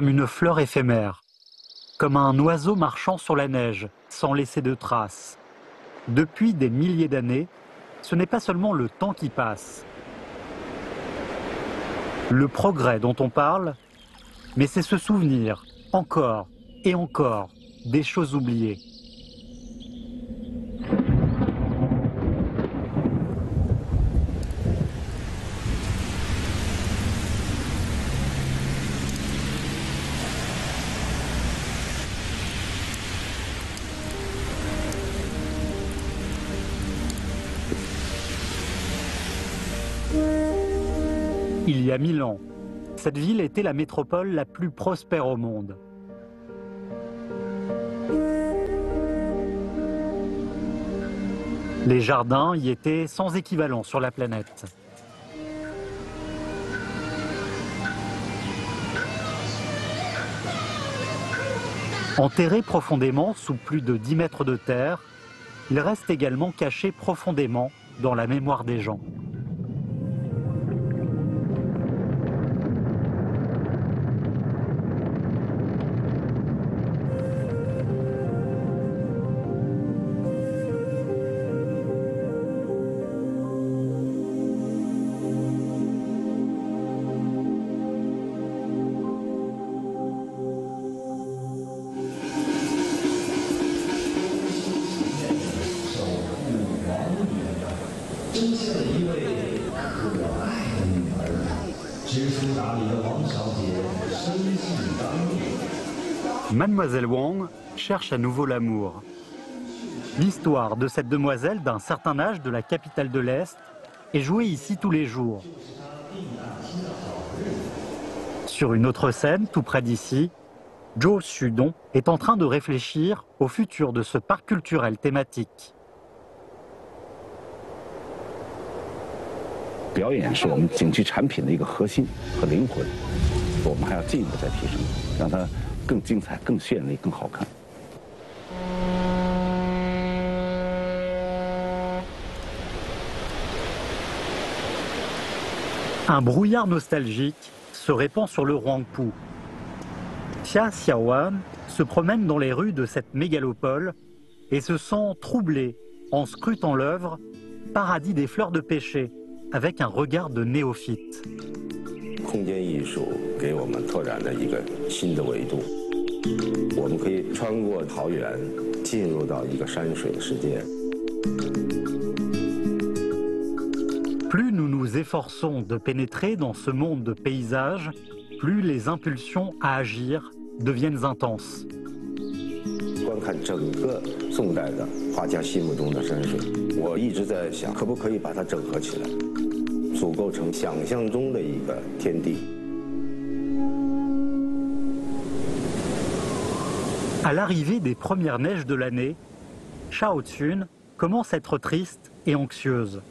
comme une fleur éphémère, comme un oiseau marchant sur la neige, sans laisser de traces. Depuis des milliers d'années, ce n'est pas seulement le temps qui passe. Le progrès dont on parle, mais c'est se souvenir, encore et encore, des choses oubliées. Il y a 1000 ans, cette ville était la métropole la plus prospère au monde. Les jardins y étaient sans équivalent sur la planète. Enterré profondément sous plus de 10 mètres de terre, il reste également caché profondément dans la mémoire des gens. Mademoiselle Wang cherche à nouveau l'amour. L'histoire de cette demoiselle d'un certain âge de la capitale de l'Est est jouée ici tous les jours. Sur une autre scène, tout près d'ici, Zhou Xudong est en train de réfléchir au futur de ce parc culturel thématique. 表演是我们景区产品的一个核心和灵魂，我们还要进一步再提升，让它更精彩、更绚丽、更好看。 Un brouillard nostalgique se répand sur le Huangpu. Xia Xiaowan se promène dans les rues de cette mégalopole et se sent troublé en scrutant l'œuvre Paradis des fleurs de pêcher avec un regard de néophyte. 空间艺术给我们拓展了一个新的维度，我们可以穿过桃源，进入到一个山水的世界。 Plus nous nous efforçons de pénétrer dans ce monde de paysages, plus les impulsions à agir deviennent intenses. 观看整个宋代的画家心目中的山水，我一直在想，可不可以把它整合起来，组构成想象中的一个天地。 À l'arrivée des premières neiges de l'année, Shao Tsun commence à être triste et anxieuse.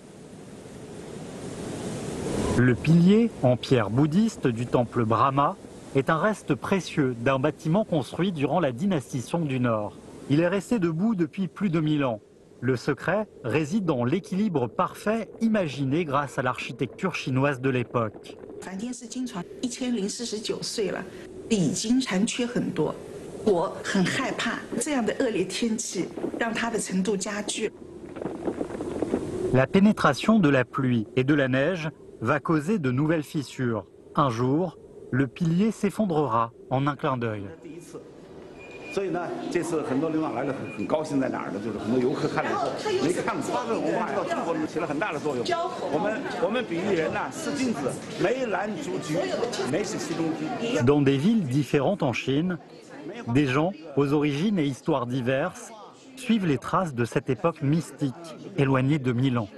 Le pilier en pierre bouddhiste du temple Brahma est un reste précieux d'un bâtiment construit durant la dynastie Song du Nord. Il est resté debout depuis plus de 1000 ans. Le secret réside dans l'équilibre parfait imaginé grâce à l'architecture chinoise de l'époque. La pénétration de la pluie et de la neige va causer de nouvelles fissures. Un jour, le pilier s'effondrera en un clin d'œil. 所以呢，这次很多领导来了，很高兴在哪儿呢？就是很多游客看了以后没看过花文化到中国起了很大的作用。我们比喻人呐，四君子，梅兰竹菊，梅是其中之一。 Dans des villes différentes en Chine, des gens aux origines et histoires diverses suivent les traces de cette époque mystique, éloignée de 1000 ans.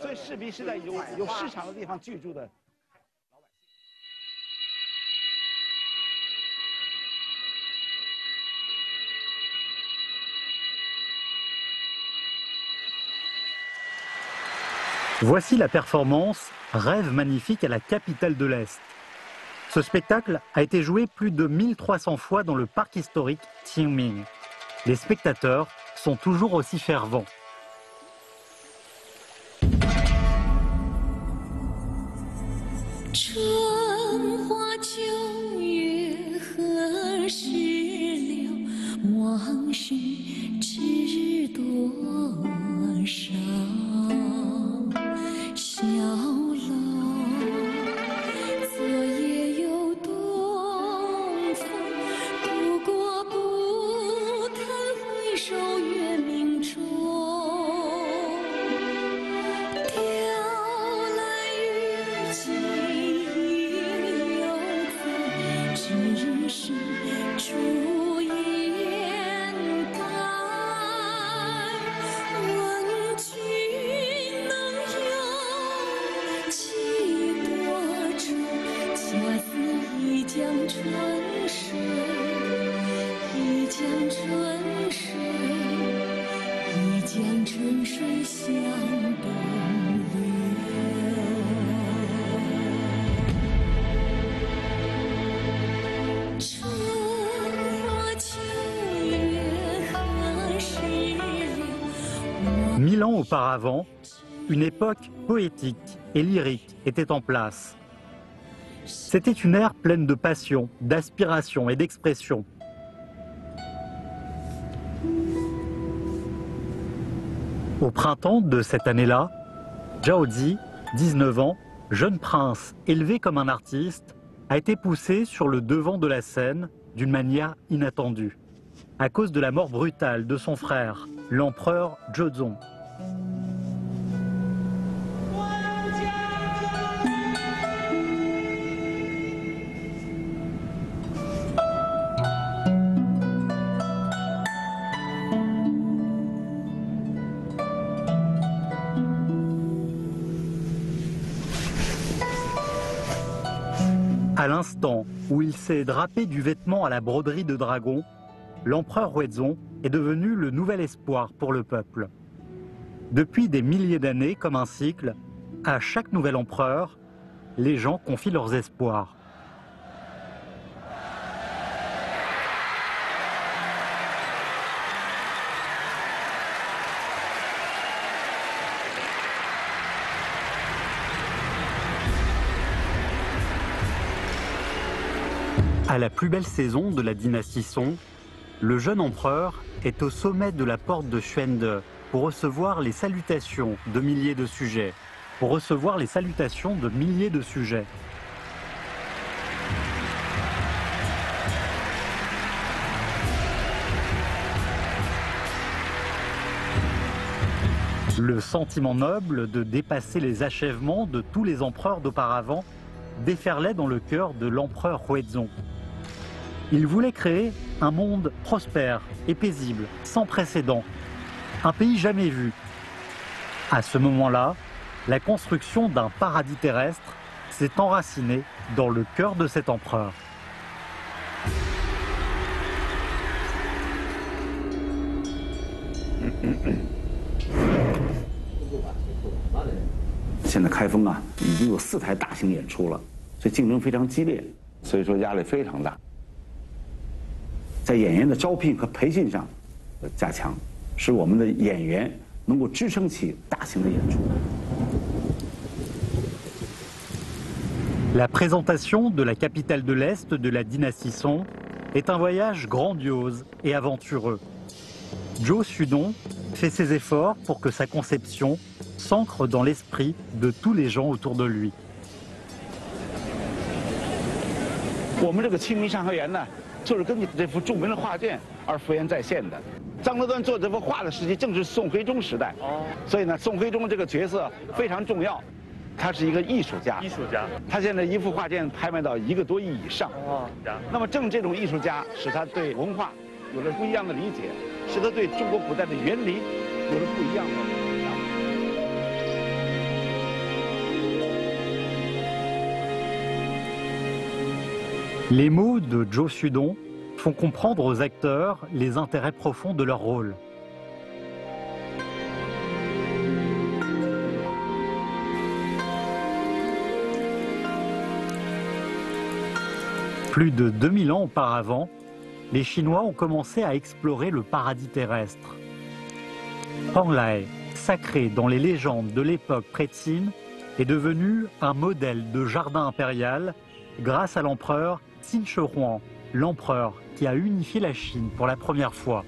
所以市比时代有市场的地方居住的。 Voici la performance Rêve magnifique à la capitale de l'Est. Ce spectacle a été joué plus de 1300 fois dans le parc historique Qingming. Les spectateurs sont toujours aussi fervents. 逝了，往事知多少？小楼昨夜有东风，不过不堪回首月明中。雕栏玉砌也犹在，只是朱颜改。问君能有几多愁？恰似一江春水，一江春水，一江春水向东流。春花秋月何时了1000 ans auparavant, une époque poétique et lyrique était en place. C'était une ère pleine de passion, d'aspiration et d'expression. Au printemps de cette année-là, Zhao Zi, 19 ans, jeune prince élevé comme un artiste, a été poussé sur le devant de la scène d'une manière inattendue, à cause de la mort brutale de son frère, l'empereur Zhezong. À l'instant où il s'est drapé du vêtement à la broderie de dragon, l'empereur Huizong est devenu le nouvel espoir pour le peuple. Depuis des milliers d'années, comme un cycle, à chaque nouvel empereur, les gens confient leurs espoirs. À la plus belle saison de la dynastie Song, le jeune empereur est au sommet de la porte de Xuande pour recevoir les salutations de milliers de sujets. Le sentiment noble de dépasser les achèvements de tous les empereurs d'auparavant déferlait dans le cœur de l'empereur Huizong. Il voulait créer un monde prospère et paisible, sans précédent, un pays jamais vu. À ce moment-là, la construction d'un paradis terrestre s'est enracinée dans le cœur de cet empereur. 现在开封啊，已经有4台大型演出了，所以竞争非常激烈，所以说压力非常大。在演员的招聘和培训上加强，使我们的演员能够支撑起大型的演出。 La présentation de la capitale de l'Est de la dynastie Song est un voyage grandiose et aventureux. Zhou Xudong fait ses efforts pour que sa conception s'ancre dans l'esprit de tous les gens autour de lui. 我们这个《清明上河园》呢，就是根据这幅著名的画卷而复原再现的。张择端做这幅画的时期正是宋徽宗时代，所以呢，宋徽宗这个角色非常重要。 他是一个艺术家，他现在一幅画件拍卖到1个多亿以上。那么正这种艺术家，使他对文化有了不一样的理解，使他对中国古代的园林有了不一样的想法。 Les mots de Zhou Xudong font comprendre aux acteurs les intérêts profonds de leur rôle. Plus de 2000 ans auparavant, les Chinois ont commencé à explorer le paradis terrestre. Panglai, sacré dans les légendes de l'époque pré-Qin, est devenu un modèle de jardin impérial grâce à l'empereur Qin Shi Huang l'empereur qui a unifié la Chine pour la première fois.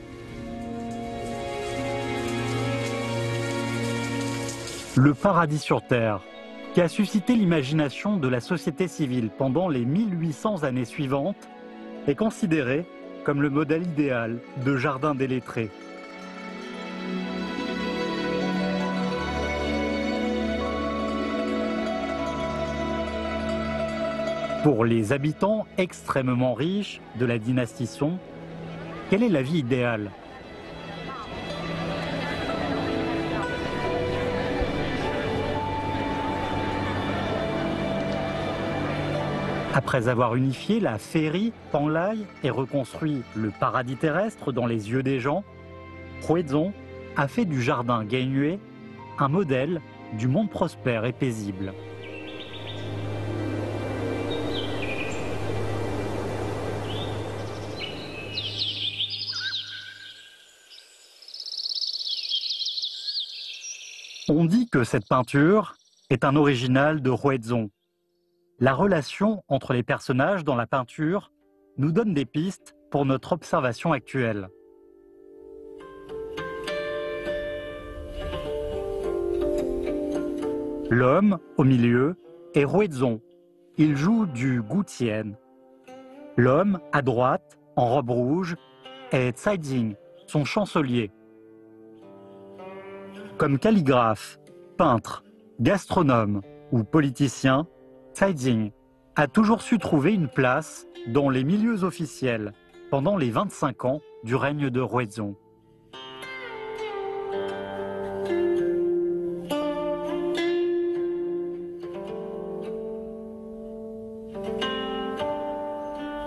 Le paradis sur Terre, qui a suscité l'imagination de la société civile pendant les 1800 années suivantes, est considéré comme le modèle idéal de jardin des lettrés. Pour les habitants extrêmement riches de la dynastie Song, quelle est la vie idéale ? Après avoir unifié la féerie Panlai et reconstruit le paradis terrestre dans les yeux des gens, Huizong a fait du jardin Genyue un modèle du monde prospère et paisible. On dit que cette peinture est un original de Huizong. La relation entre les personnages dans la peinture nous donne des pistes pour notre observation actuelle. L'homme, au milieu, est Huizong. Il joue du Gutian. L'homme, à droite, en robe rouge, est Caijing, son chancelier. Comme calligraphe, peintre, gastronome ou politicien, Caijing a toujours su trouver une place dans les milieux officiels pendant les 25 ans du règne de Huizong.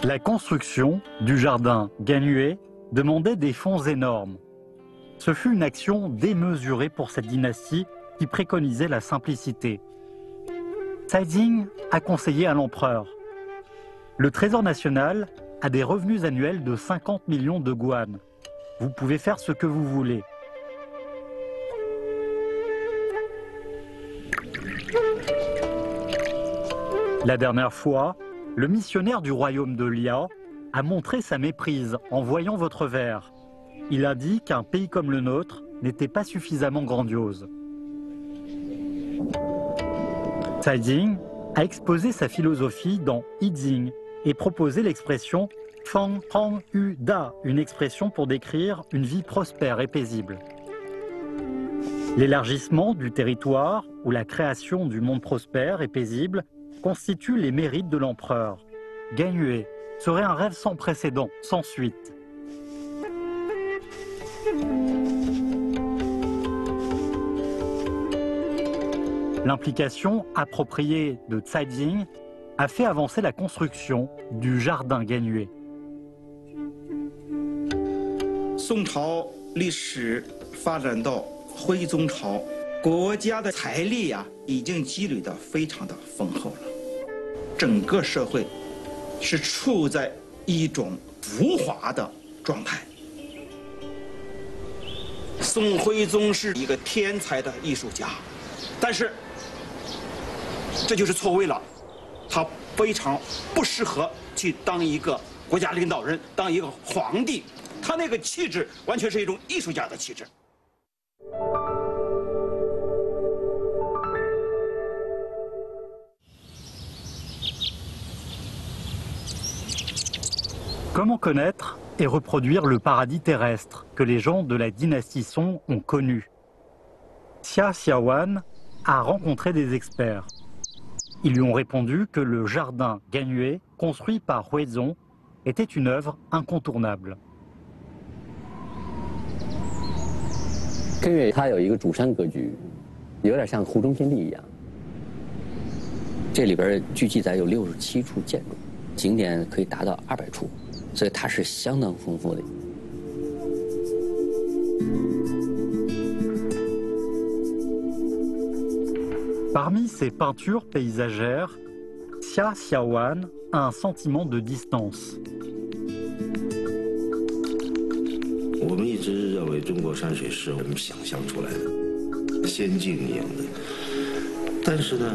La construction du jardin Genyue demandait des fonds énormes. Ce fut une action démesurée pour cette dynastie qui préconisait la simplicité. Caijing a conseillé à l'empereur. Le Trésor national a des revenus annuels de 50 millions de yuan. Vous pouvez faire ce que vous voulez. La dernière fois, le missionnaire du royaume de Lia a montré sa méprise en voyant votre verre. Il a dit qu'un pays comme le nôtre n'était pas suffisamment grandiose. Caijing a exposé sa philosophie dans Yijing et proposé l'expression « Fang Hang Yu Da », une expression pour décrire une vie prospère et paisible. L'élargissement du territoire ou la création du monde prospère et paisible constituent les mérites de l'empereur. Genyue serait un rêve sans précédent, sans suite. L'implication appropriée de Caijing a fait avancer la construction du jardin Genyue. 宋朝历史发展到徽宗朝，国家的财力已经积累得非常的丰厚了，整个社会是处在一种浮华的状态。宋徽宗是一个天才的艺术家，但是这就是错位了，他非常不适合去当一个国家领导人，当一个皇帝。他那个气质完全是一种艺术家的气质。 Comment connaître et reproduire le paradis terrestre que les gens de la dynastie Song ont connu? Xia Xiaowan a rencontré des experts. Ils lui ont répondu que le jardin Genyue, construit par Huizong, était une œuvre incontournable. 根源它有一个主山格局，有点像湖中天地一样。这里边据记载有67处建筑，景点可以达到200处，所以它是相当丰富的。 Parmi ces peintures paysagères, Xia Xiaowan a un sentiment de distance. 我们一直认为中国山水是我们想象出来的，仙境一样的。但是呢，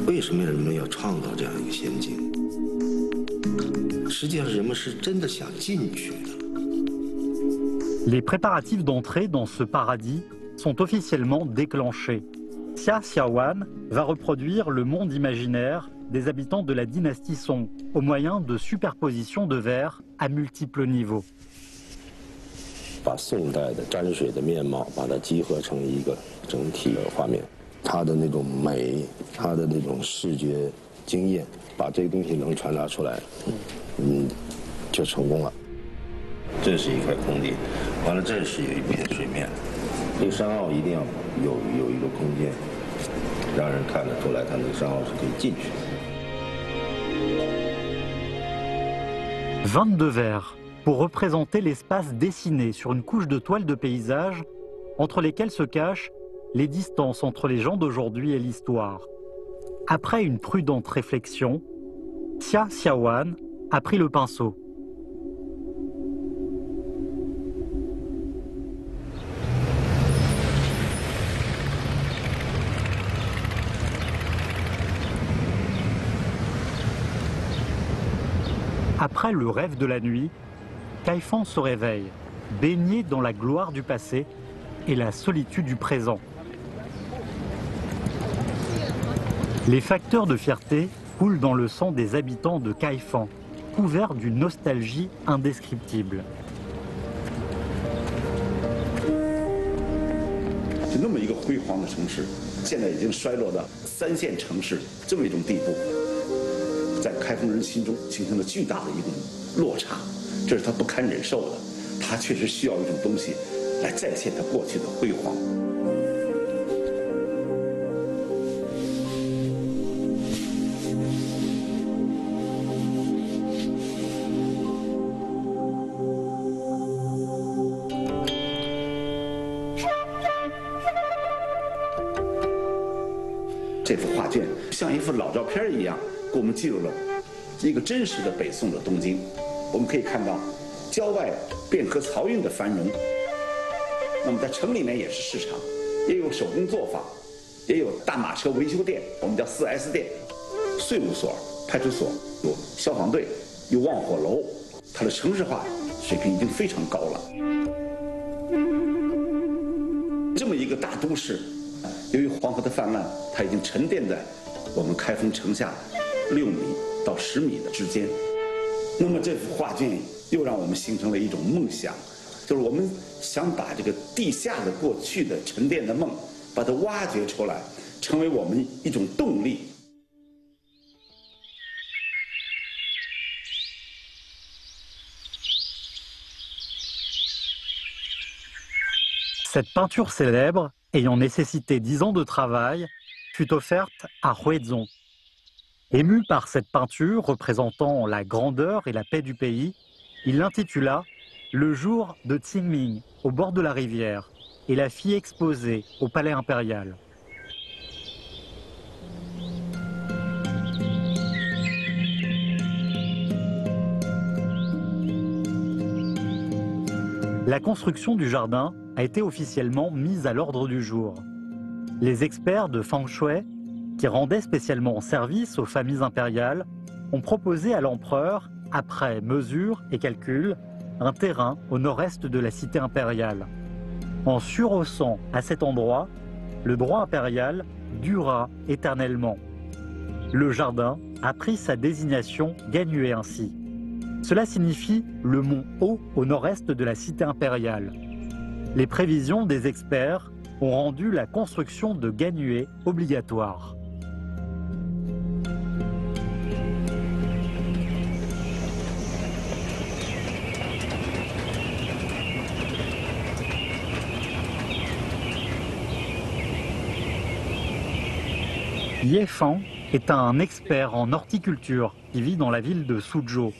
为什么人们要创造这样一个仙境？实际上人们是真的想进去的。 Les préparatifs d'entrée dans ce paradis sont officiellement déclenchés. Xia Xiaowan va reproduire le monde imaginaire des habitants de la dynastie Song au moyen de superpositions de verres à multiples niveaux. 把宋代的沾水的面貌，把它集合成一个整体的画面，它的那种美，它的那种视觉经验，把这个东西能传达出来，就成功了。这是一块空地，完了这是有一片水面，这个山坳一定要有一个空间，让人看得出来，它那个山坳是可以进去的。 22 verres pour représenter l'espace dessiné sur une couche de toile de paysage entre lesquels se cachent les distances entre les gens d'aujourd'hui et l'histoire. Après une prudente réflexion, Xia Xiaowan a pris le pinceau. Après le rêve de la nuit, Caïfan se réveille, baigné dans la gloire du passé et la solitude du présent. Les facteurs de fierté coulent dans le sang des habitants de Caïfan, couverts d'une nostalgie indescriptible. 就那么一个辉煌的城市，现在已经衰落到3线城市这么一种地步。 在开封人心中形成了巨大的一种落差，这是他不堪忍受的。他确实需要一种东西来再现他过去的辉煌。这幅画卷像一幅老照片一样。 给我们记录了一个真实的北宋的东京，我们可以看到郊外汴河漕运的繁荣。那么在城里面也是市场，也有手工作坊，也有大马车维修店，我们叫4S店，税务所、派出所，有消防队，有望火楼，它的城市化水平已经非常高了。这么一个大都市，由于黄河的泛滥，它已经沉淀在我们开封城下。 6米到10米的之间，那么这幅画卷又让我们形成了一种梦想，就是我们想把这个地下的过去的沉淀的梦，把它挖掘出来，成为我们一种动力。 Cette peinture célèbre, ayant nécessité 10 ans de travail, fut offerte à Huizong. Ému par cette peinture représentant la grandeur et la paix du pays, il l'intitula « Le jour de Qingming » au bord de la rivière et la fit exposer au palais impérial. La construction du jardin a été officiellement mise à l'ordre du jour. Les experts de Feng Shui, qui rendaient spécialement service aux familles impériales, ont proposé à l'empereur, après mesure et calcul, un terrain au nord-est de la cité impériale. En surhaussant à cet endroit, le droit impérial dura éternellement. Le jardin a pris sa désignation Ganyue ainsi. Cela signifie le mont haut au nord-est de la cité impériale. Les prévisions des experts ont rendu la construction de Ganyue obligatoire. Ye Fang est un expert en horticulture qui vit dans la ville de Suzhou.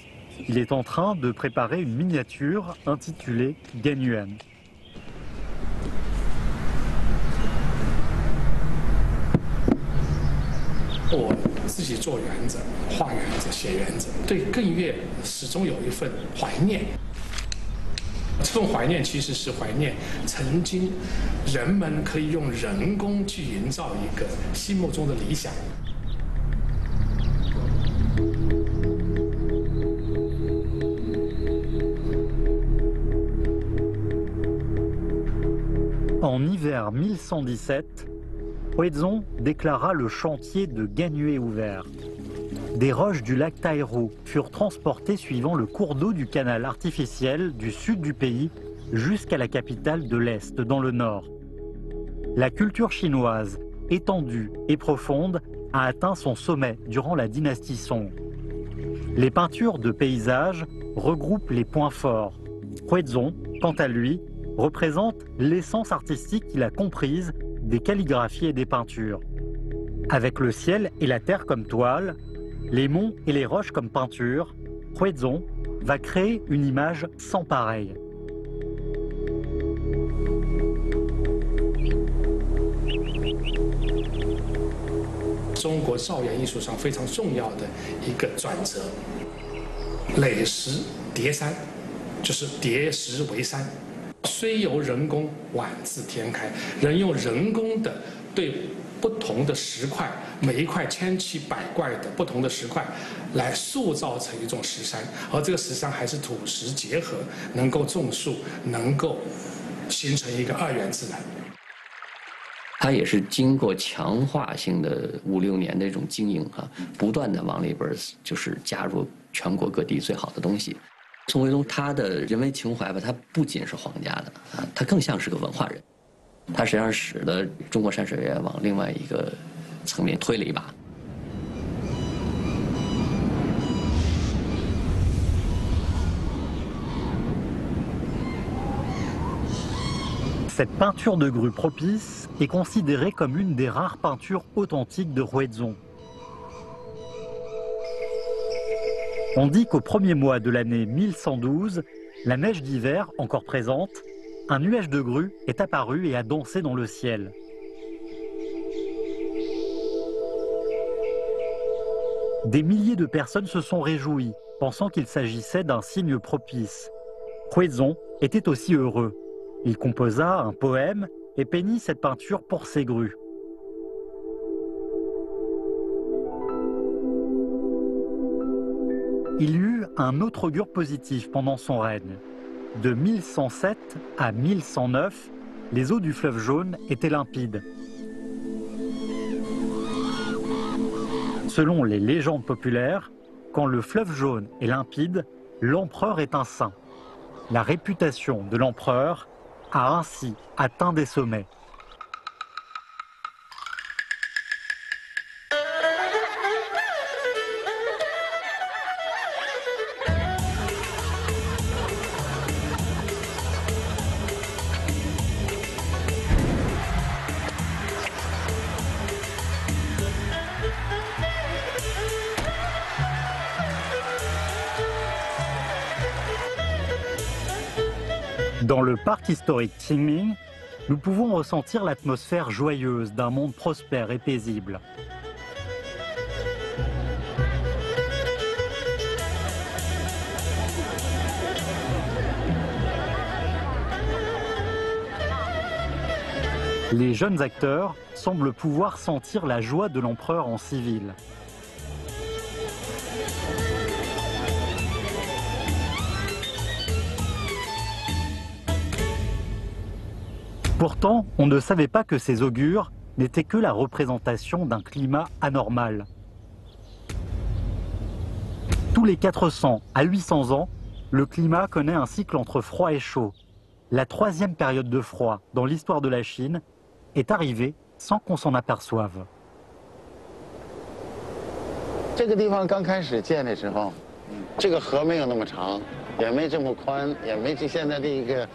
Il est en train de préparer une miniature intitulée Ganyuan. 我自己做园子、画园子、写园子，对艮岳始终有一份怀念。这种怀念其实是怀念曾经人们可以用人工去营造一个心目中的理想。en hiver 1117, Huizong déclara le chantier de Ganyue ouvert. Des roches du lac Tairo furent transportées suivant le cours d'eau du canal artificiel du sud du pays jusqu'à la capitale de l'Est, dans le nord. La culture chinoise, étendue et profonde, a atteint son sommet durant la dynastie Song. Les peintures de paysages regroupent les points forts. Huizong, quant à lui, représente l'essence artistique qu'il a comprise des calligraphies et des peintures. Avec le ciel et la terre comme toile, les monts et les roches comme peinture, Huizong va créer une image sans pareille.中国造园艺术上非常重要的一个转折，垒石叠山，就是叠石为山。虽由人工宛自天开，人用人工的对不同的石块，每一块千奇百怪的不同的石块，来塑造成一种石山，而这个石山还是土石结合，能够种树，能够形成一个二元自然。它也是经过强化性的5、6年的这种经营不断的往里边就是加入全国各地最好的东西。宋徽宗他的人文情怀吧，他不仅是皇家的他更像是个文化人，他实际上使得中国山水园往另外一个层面推了一把。Cette peinture de grue propice est considérée comme une des rares peintures authentiques de Huizong. On dit qu'au premier mois de l'année 1112, la neige d'hiver encore présente, un nuage de grue est apparu et a dansé dans le ciel. Des milliers de personnes se sont réjouies, pensant qu'il s'agissait d'un signe propice. Huizong était aussi heureux. Il composa un poème et peignit cette peinture pour ses grues. Il eut un autre augure positif pendant son règne. De 1107 à 1109, les eaux du fleuve Jaune étaient limpides. Selon les légendes populaires, quand le fleuve Jaune est limpide, l'empereur est un saint. La réputation de l'empereur a ainsi atteint des sommets. Dans le parc historique Qingming, nous pouvons ressentir l'atmosphère joyeuse d'un monde prospère et paisible. Les jeunes acteurs semblent pouvoir sentir la joie de l'empereur en civil. Pourtant, on ne savait pas que ces augures n'étaient que la représentation d'un climat anormal. Tous les 400 à 800 ans, le climat connaît un cycle entre froid et chaud. La troisième période de froid dans l'histoire de la Chine est arrivée sans qu'on s'en aperçoive. 这个地方刚开始建的时候，这个河没有那么长，也没这么宽，也没现在这个。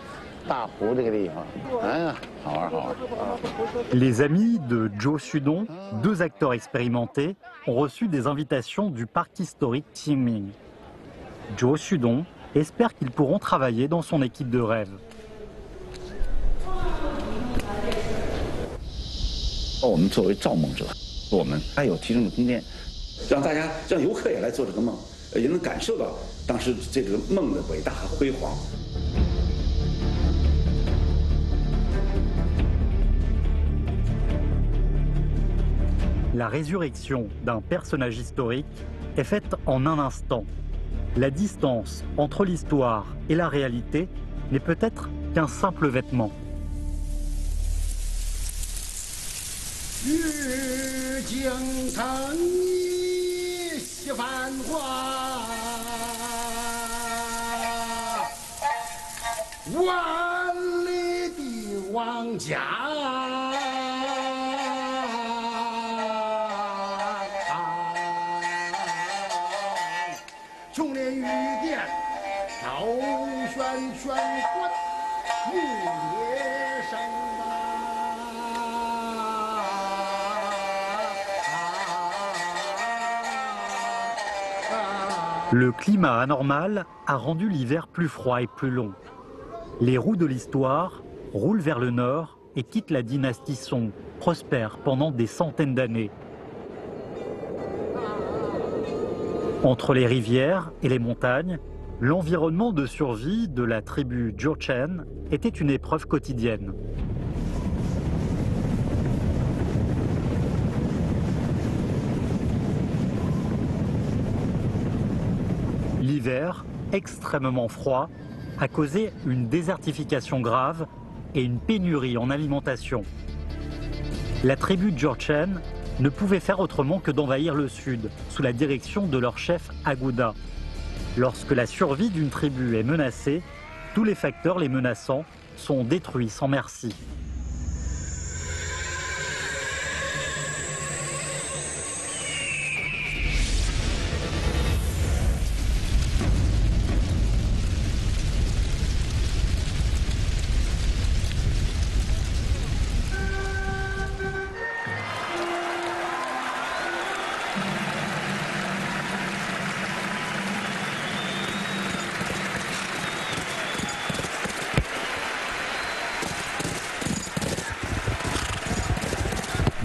Les amis de Zhou Xudong, 2 acteurs expérimentés, ont reçu des invitations du parc historique Qingming. Zhou Xudong espère qu'ils pourront travailler dans son équipe de rêve. 我们作为造梦者，我们还有提升的空间，让大家让游客也来做这个梦，也能感受到当时这个梦的伟大和辉煌。 La résurrection d'un personnage historique est faite en un instant. La distance entre l'histoire et la réalité n'est peut-être qu'un simple vêtement. 玉京城一夕繁华，万里的王家。琼林玉殿，高悬玄关，木叶生Le climat anormal a rendu l'hiver plus froid et plus long. Les roues de l'histoire roulent vers le nord et quittent la dynastie Song, prospère pendant des centaines d'années. Entre les rivières et les montagnes, l'environnement de survie de la tribu Jurchen était une épreuve quotidienne. L'hiver, extrêmement froid, a causé une désertification grave et une pénurie en alimentation. La tribu Jurchen ne pouvait faire autrement que d'envahir le sud, sous la direction de leur chef Agouda. Lorsque la survie d'une tribu est menacée, tous les facteurs les menaçant sont détruits sans merci.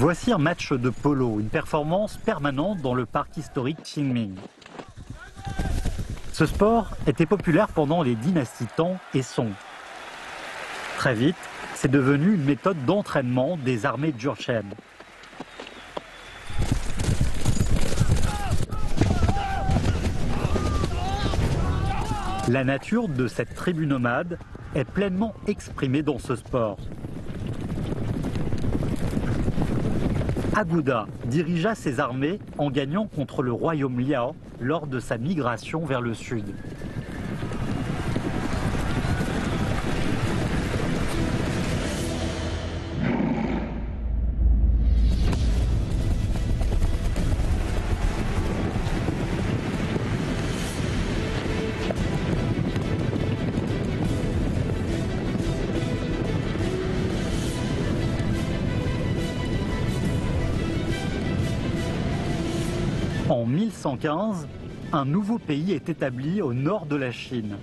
Voici un match de polo, une performance permanente dans le parc historique Qingming. Ce sport était populaire pendant les dynasties Tang et Song. Très vite, c'est devenu une méthode d'entraînement des armées Jurchen. La nature de cette tribu nomade est pleinement exprimée dans ce sport. Agouda dirigea ses armées en gagnant contre le royaume Liao lors de sa migration vers le sud. En 1115, un nouveau pays est établi au nord de la Chine.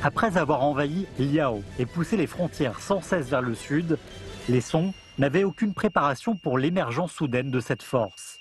Après avoir envahi Liao et poussé les frontières sans cesse vers le sud, les Song n'avaient aucune préparation pour l'émergence soudaine de cette force.